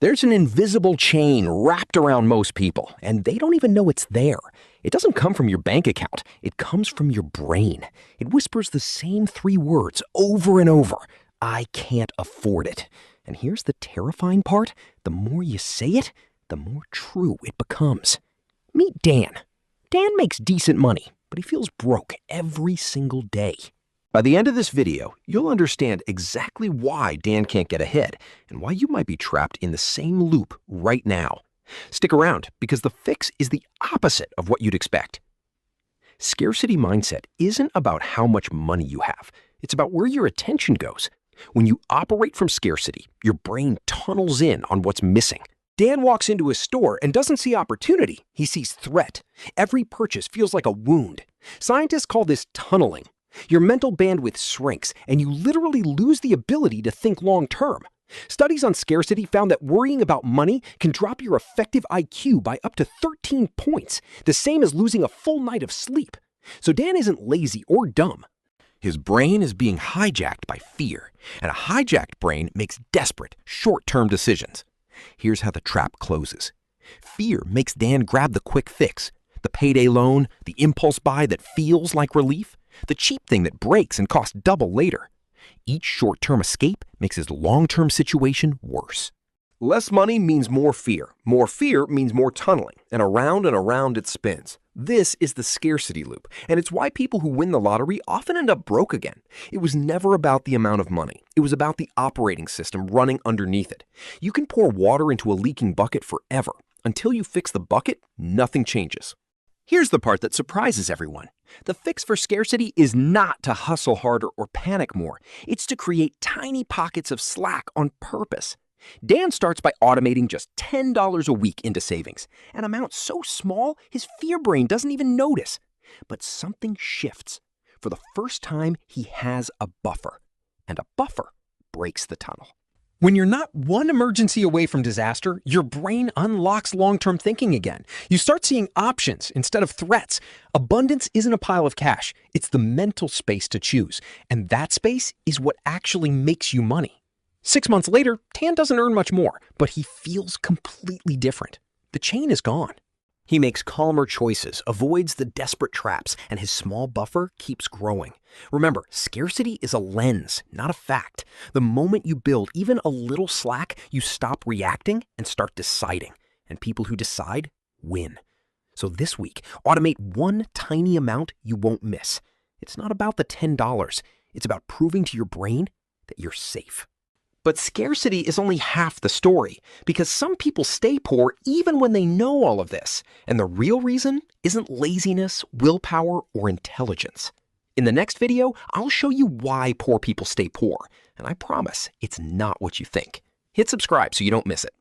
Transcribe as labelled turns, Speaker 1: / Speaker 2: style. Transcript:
Speaker 1: There's an invisible chain wrapped around most people, and they don't even know it's there. It doesn't come from your bank account. It comes from your brain. It whispers the same three words over and over. I can't afford it. And here's the terrifying part. The more you say it, the more true it becomes. Meet Dan. Dan makes decent money, but he feels broke every single day. By the end of this video, you'll understand exactly why Dan can't get ahead and why you might be trapped in the same loop right now. Stick around, because the fix is the opposite of what you'd expect. Scarcity mindset isn't about how much money you have. It's about where your attention goes. When you operate from scarcity, your brain tunnels in on what's missing. Dan walks into a store and doesn't see opportunity. He sees threat. Every purchase feels like a wound. Scientists call this tunneling. Your mental bandwidth shrinks, and you literally lose the ability to think long-term. Studies on scarcity found that worrying about money can drop your effective IQ by up to 13 points, the same as losing a full night of sleep. So Dan isn't lazy or dumb. His brain is being hijacked by fear, and a hijacked brain makes desperate, short-term decisions. Here's how the trap closes. Fear makes Dan grab the quick fix, the payday loan, the impulse buy that feels like relief, the cheap thing that breaks and costs double later. Each short-term escape makes his long-term situation worse. Less money means more fear. More fear means more tunneling, and around it spins. This is the scarcity loop, and it's why people who win the lottery often end up broke again. It was never about the amount of money. It was about the operating system running underneath it. You can pour water into a leaking bucket forever. Until you fix the bucket, nothing changes. Here's the part that surprises everyone. The fix for scarcity is not to hustle harder or panic more. It's to create tiny pockets of slack on purpose. Dan starts by automating just $10 a week into savings, an amount so small his fear brain doesn't even notice. But something shifts. For the first time, he has a buffer, and a buffer breaks the tunnel. When you're not one emergency away from disaster, your brain unlocks long-term thinking again. You start seeing options instead of threats. Abundance isn't a pile of cash. It's the mental space to choose. And that space is what actually makes you money. 6 months later, Dan doesn't earn much more, but he feels completely different. The chain is gone. He makes calmer choices, avoids the desperate traps, and his small buffer keeps growing. Remember, scarcity is a lens, not a fact. The moment you build even a little slack, you stop reacting and start deciding. And people who decide win. So this week, automate one tiny amount you won't miss. It's not about the $10. It's about proving to your brain that you're safe. But scarcity is only half the story, because some people stay poor even when they know all of this. And the real reason isn't laziness, willpower, or intelligence. In the next video, I'll show you why poor people stay poor. And I promise it's not what you think. Hit subscribe so you don't miss it.